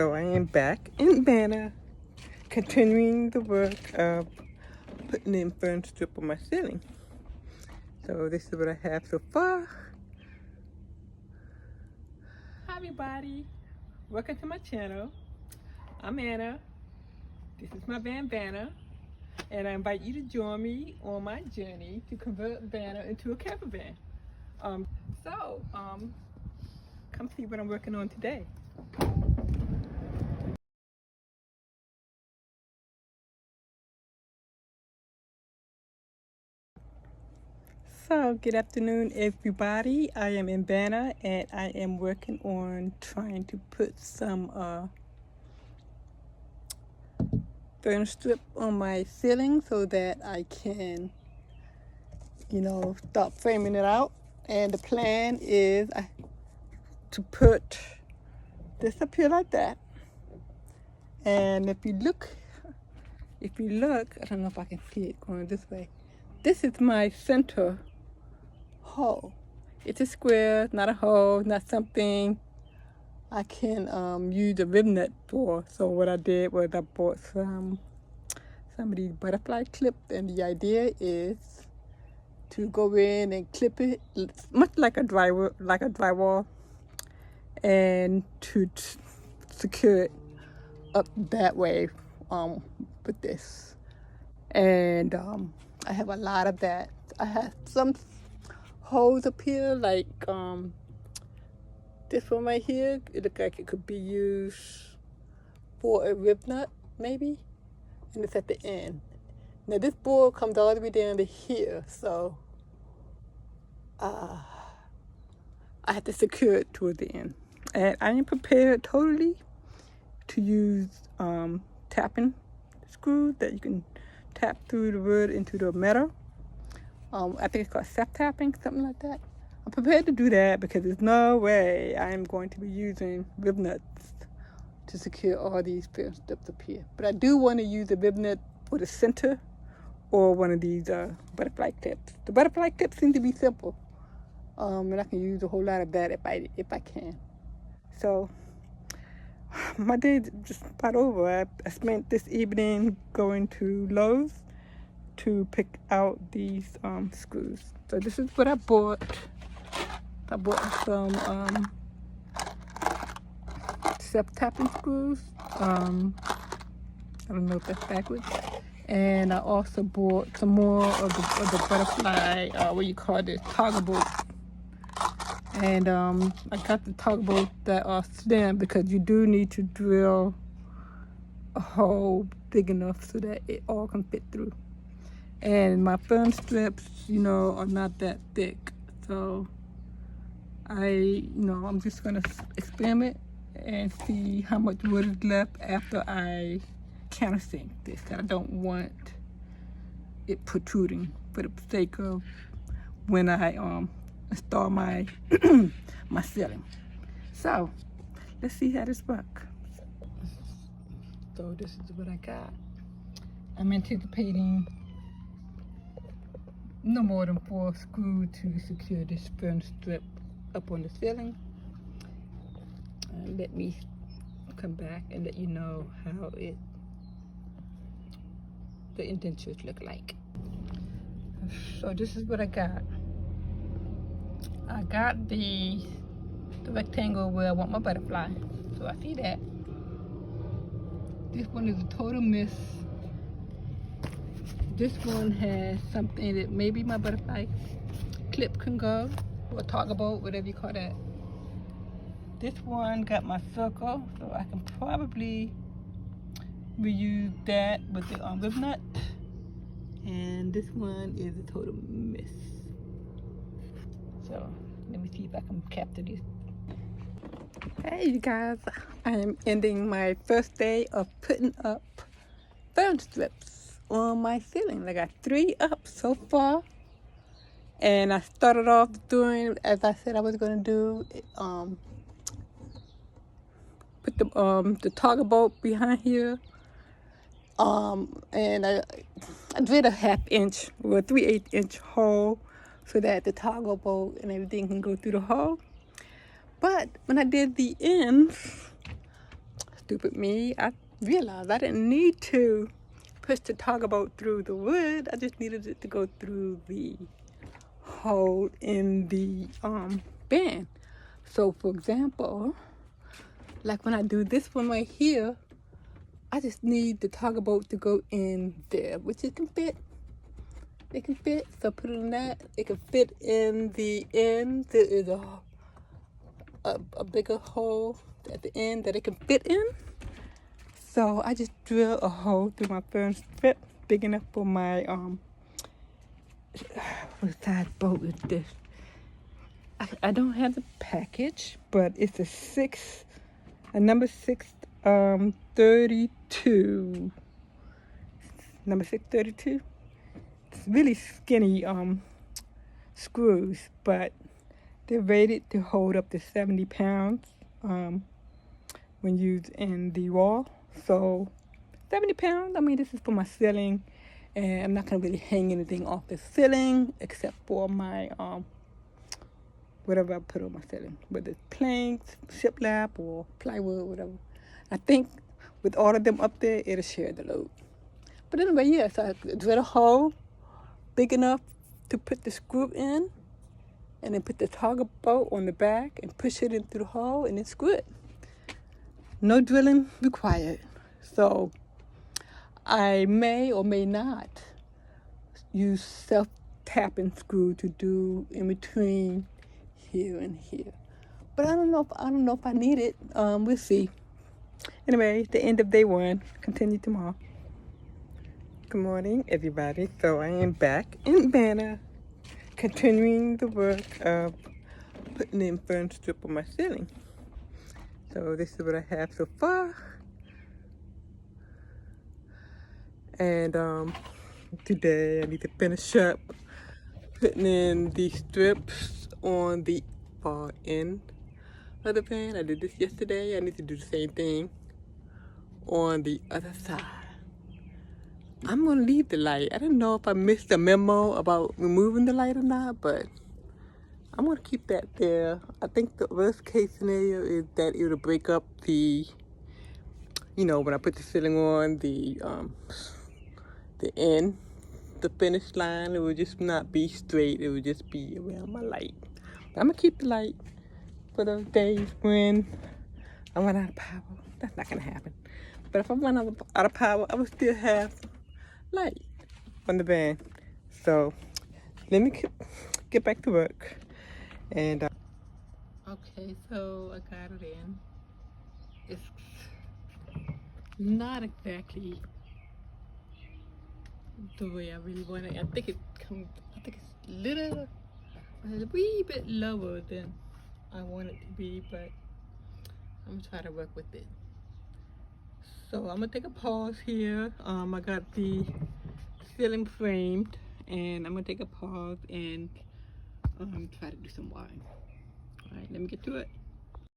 So I am back in Vanna, continuing the work of putting in fern strip on my ceiling. So this is what I have so far. Hi everybody, welcome to my channel. I'm Anna. This is my van Vanna, and I invite you to join me on my journey to convert Vanna into a camper van. Come see what I'm working on today. So, good afternoon, everybody. I am in Vanna, and I am working on trying to put some fern strip on my ceiling so that I can, start framing it out. And the plan is to put this up here like that. And if you look, I don't know if I can see it going this way. This is my center hole. It's a square, not a hole, not something I can use a rib nut for. So what I did was I bought some of these butterfly clips, and the idea is to go in and clip it much like a drywall, and to secure it up that way with this. And I have a lot of that. I have some holes up here, like this one right here. It looks like it could be used for a rib nut, maybe. And it's at the end. Now this board comes all the way down to here, so I have to secure it toward the end. And I am prepared totally to use tapping screws that you can tap through the wood into the metal. I think it's called self-tapping, something like that. I'm prepared to do that because there's no way I am going to be using rib nuts to secure all these fern strips up here. But I do want to use a rib nut for the center or one of these butterfly clips. The butterfly clips seem to be simple, and I can use a whole lot of that if I can. So my day just about over. I spent this evening going to Lowe's to pick out these screws. So this is what I bought. I bought some self-tapping screws. I don't know if that's backwards. And I also bought some more of the butterfly, toggle bolts. And I got the toggle bolts that are slim because you do need to drill a hole big enough so that it all can fit through. And my fern strips, are not that thick. So I'm just gonna experiment and see how much wood is left after I countersink this. I don't want it protruding for the sake of when I install my my ceiling. So let's see how this works. So this is what I got. I'm anticipating no more than 4 screws to secure this fern strip up on the ceiling. Let me come back and let you know how the indentures look like. So this is what I got. I got the rectangle where I want my butterfly. So I see that. This one is a total miss. This one has something that maybe my butterfly clip can go, or toggle bolt, whatever you call that. This one got my circle, so I can probably reuse that with the rib nut. And this one is a total miss. So let me see if I can capture this. Hey you guys, I am ending my first day of putting up fern strips on my ceiling. I got 3 up so far. And I started off doing, as I said I was going to do, put the toggle bolt behind here. And I did a 1/2 inch or a 3/8 inch hole so that the toggle bolt and everything can go through the hole. But when I did the ends, stupid me, I realized I didn't need to push the tugboat through the wood. I just needed it to go through the hole in the band. So for example, like when I do this one right here, I just need the tugboat to go in there, which it can fit. It can fit, so put it in that. It can fit in the end. There is a bigger hole at the end that it can fit in. So I just drill a hole through my fern strip, big enough for my what size boat is this? I don't have the package, but it's a number 632. Number 632. It's really skinny screws, but they're rated to hold up to 70 pounds when used in the wall. So 70 pounds, I mean, this is for my ceiling, and I'm not gonna really hang anything off the ceiling except for my whatever I put on my ceiling, whether it's planks, shiplap, or plywood, whatever. I think with all of them up there, it'll share the load. But anyway, yeah, so I drill a hole big enough to put the screw in, and then put the tugboat on the back and push it into the hole and then screw it. No drilling required. So I may or may not use self-tapping screw to do in between here and here. But I don't know if I need it. We'll see. Anyway, the end of day one. Continue tomorrow. Good morning, everybody. So I am back in Vanna, continuing the work of putting in fern strip on my ceiling. So this is what I have so far. And today I need to finish up putting in the strips on the far end of the pan. I did this yesterday. I need to do the same thing on the other side. I'm gonna leave the light. I don't know if I missed the memo about removing the light or not, but I'm gonna keep that there. I think the worst case scenario is that it'll break up the, when I put the ceiling on, the end, the finish line, it would just not be straight. It would just be around my light. But I'm gonna keep the light for those days when I run out of power. That's not gonna happen. But if I run out of power, I will still have light on the van. So let me get back to work. And okay, so I got it in. It's not exactly the way I really want it. I think it's a wee bit lower than I want it to be, but I'm gonna try to work with it. So I'm gonna take a pause here. I got the ceiling framed, and I'm gonna take a pause and try to do some wiring. All right, let me get to it.